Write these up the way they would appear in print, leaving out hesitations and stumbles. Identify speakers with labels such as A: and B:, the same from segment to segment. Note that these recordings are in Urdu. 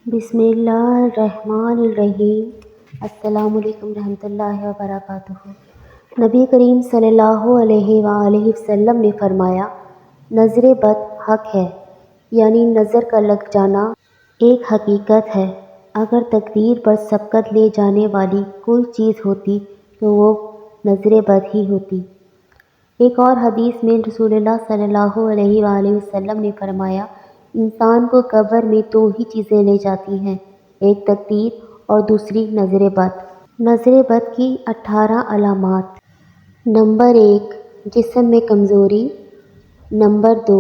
A: بسم اللہ الرحمن الرحیم۔ السلام علیکم ورحمۃ اللہ وبرکاتہ۔ نبی کریم صلی اللہ علیہ وآلہ وسلم نے فرمایا، نظر بد حق ہے، یعنی نظر کا لگ جانا ایک حقیقت ہے۔ اگر تقدیر پر سبقت لے جانے والی کوئی چیز ہوتی تو وہ نظر بد ہی ہوتی۔ ایک اور حدیث میں رسول اللہ صلی اللہ علیہ وآلہ وسلم نے فرمایا، انسان کو قبر میں دو ہی چیزیں لے جاتی ہیں، ایک تقدیر اور دوسری نظر بد۔ نظر بد کی 18 علامات۔ نمبر 1، جسم میں کمزوری۔ نمبر 2،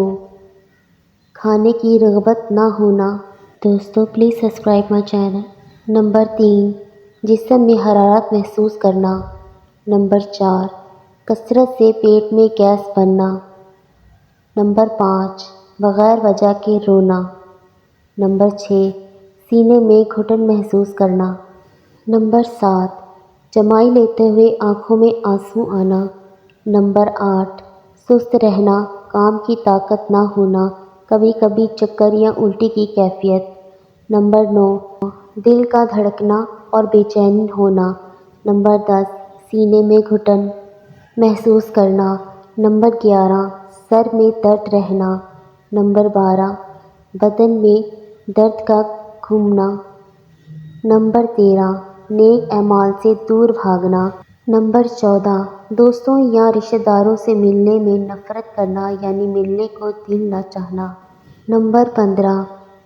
A: کھانے کی رغبت نہ ہونا۔ دوستو please subscribe my channel. Number 3، جسم میں حرارت محسوس کرنا۔ نمبر 4، کثرت سے پیٹ میں گیس بننا۔ نمبر 5، بغیر وجہ کے رونا۔ نمبر 6، سینے میں گھٹن محسوس کرنا۔ نمبر 7، جمائی لیتے ہوئے آنکھوں میں آنسو آنا۔ نمبر 8، سست رہنا، کام کی طاقت نہ ہونا، کبھی کبھی چکر یا الٹی کی کیفیت۔ نمبر 9، دل کا دھڑکنا اور بے چینی ہونا۔ نمبر 10، سینے میں گھٹن محسوس کرنا۔ نمبر 11، سر میں درد رہنا۔ نمبر 12، بدن میں درد کا گھومنا۔ نمبر 13، نیک اعمال سے دور بھاگنا۔ نمبر 14، دوستوں یا رشتہ داروں سے ملنے میں نفرت کرنا، یعنی ملنے کو دل نہ چاہنا۔ نمبر 15،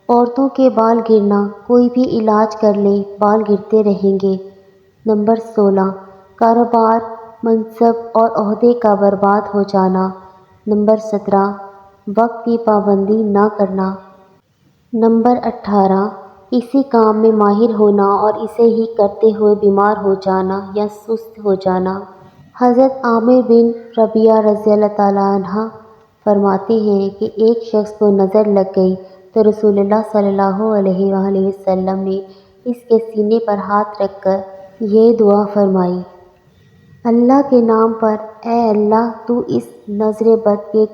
A: عورتوں کے بال گرنا، کوئی بھی علاج کر لیں بال گرتے رہیں گے۔ نمبر 16، کاروبار، منصب اور عہدے کا برباد ہو جانا۔ نمبر 17، وقت کی پابندی نہ کرنا۔ نمبر 18، کسی کام میں ماہر ہونا اور اسے ہی کرتے ہوئے بیمار ہو جانا یا سست ہو جانا۔ حضرت عامر بن ربیعہ رضی اللہ تعالیٰ عنہ فرماتے ہیں کہ ایک شخص کو نظر لگ گئی تو رسول اللہ صلی اللہ علیہ وآلہ وسلم نے اس کے سینے پر ہاتھ رکھ کر یہ دعا فرمائی، اللہ کے نام پر، اے اللہ تو اس نظر بد کے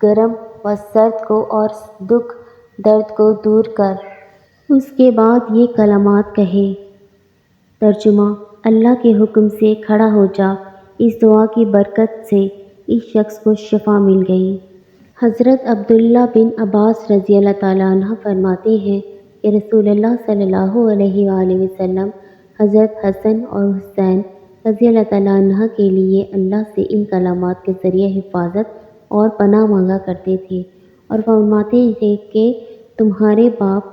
A: گرم و سرد کو اور دکھ درد کو دور کر۔ اس کے بعد یہ کلمات کہے۔ ترجمہ، اللہ کے حکم سے کھڑا ہو جا۔ اس دعا کی برکت سے اس شخص کو شفا مل گئی۔ حضرت عبداللہ بن عباس رضی اللہ تعالیٰ عنہ فرماتے ہیں کہ رسول اللہ صلی اللہ علیہ وآلہ وسلم حضرت حسن اور حسین رضی اللہ تعالیٰ عنہ کے لیے اللہ سے ان کلمات کے ذریعے حفاظت اور پناہ مانگا کرتے تھے اور فرماتے تھے کہ تمہارے باپ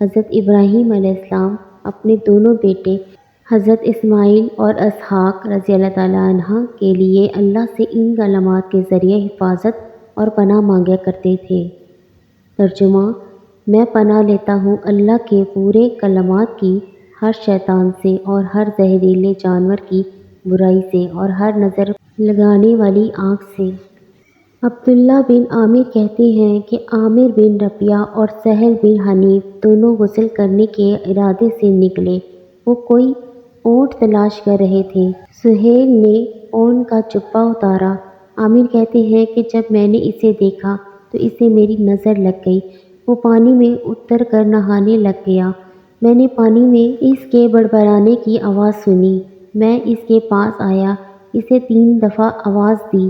A: حضرت ابراہیم علیہ السلام اپنے دونوں بیٹے حضرت اسماعیل اور اسحاق رضی اللہ تعالیٰ عنہ کے لیے اللہ سے ان کلمات کے ذریعے حفاظت اور پناہ مانگا کرتے تھے۔ ترجمہ، میں پناہ لیتا ہوں اللہ کے پورے کلمات کی، ہر شیطان سے اور ہر زہریلے جانور کی برائی سے اور ہر نظر لگانے والی آنکھ سے۔ عبداللہ بن عامر کہتے ہیں کہ عامر بن ربیعہ اور سہل بن حنیف دونوں غسل کرنے کے ارادے سے نکلے۔ وہ کوئی اونٹ تلاش کر رہے تھے۔ سہیل نے اونٹ کا جبہ اتارا۔ عامر کہتے ہیں کہ جب میں نے اسے دیکھا تو اسے میری نظر لگ گئی۔ وہ پانی میں اتر کر نہانے لگ گیا۔ میں نے پانی میں اس کے بڑبڑانے کی آواز سنی۔ میں اس کے پاس آیا، اسے 3 دفعہ آواز دی،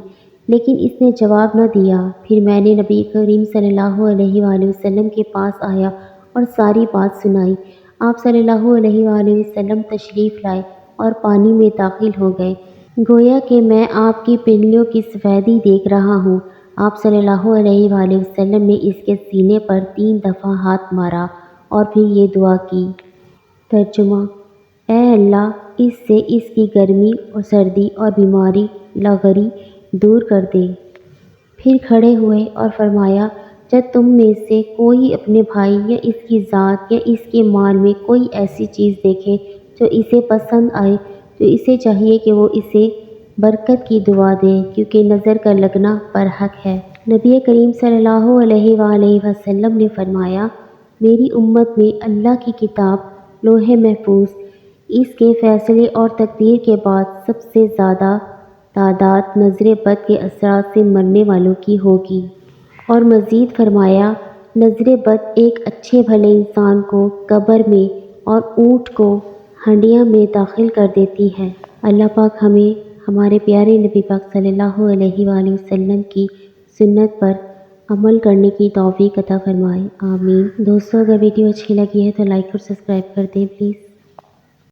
A: لیکن اس نے جواب نہ دیا۔ پھر میں نے نبی کریم صلی اللہ علیہ وآلہ وسلم کے پاس آیا اور ساری بات سنائی۔ آپ صلی اللہ علیہ وآلہ وسلم تشریف لائے اور پانی میں داخل ہو گئے، گویا کہ میں آپ کی پنڈلیوں کی سفیدی دیکھ رہا ہوں۔ آپ صلی اللہ علیہ وآلہ وسلم نے اس کے سینے پر 3 دفعہ ہاتھ مارا اور پھر یہ دعا کی۔ ترجمہ، اے اللہ اس سے اس کی گرمی اور سردی اور بیماری لاغری دور کر دے۔ پھر کھڑے ہوئے اور فرمایا، جب تم میں سے کوئی اپنے بھائی یا اس کی ذات یا اس کے مال میں کوئی ایسی چیز دیکھے جو اسے پسند آئے تو اسے چاہیے کہ وہ اسے برکت کی دعا دے، کیونکہ نظر کا لگنا برحق ہے۔ نبی کریم صلی اللہ علیہ وآلہ وسلم نے فرمایا، میری امت میں اللہ کی کتاب لوح محفوظ، اس کے فیصلے اور تقدیر کے بعد سب سے زیادہ تعداد نظر بد کے اثرات سے مرنے والوں کی ہوگی۔ اور مزید فرمایا، نظر بد ایک اچھے بھلے انسان کو قبر میں اور اونٹ کو ہنڈیاں میں داخل کر دیتی ہے۔ اللہ پاک ہمیں ہمارے پیارے نبی پاک صلی اللہ علیہ وآلہ وسلم کی سنت پر عمل کرنے کی توفیق عطا فرمائے، آمین۔ دوستو اگر ویڈیو اچھی لگی ہے تو لائک اور سبسکرائب کر دیں پلیز۔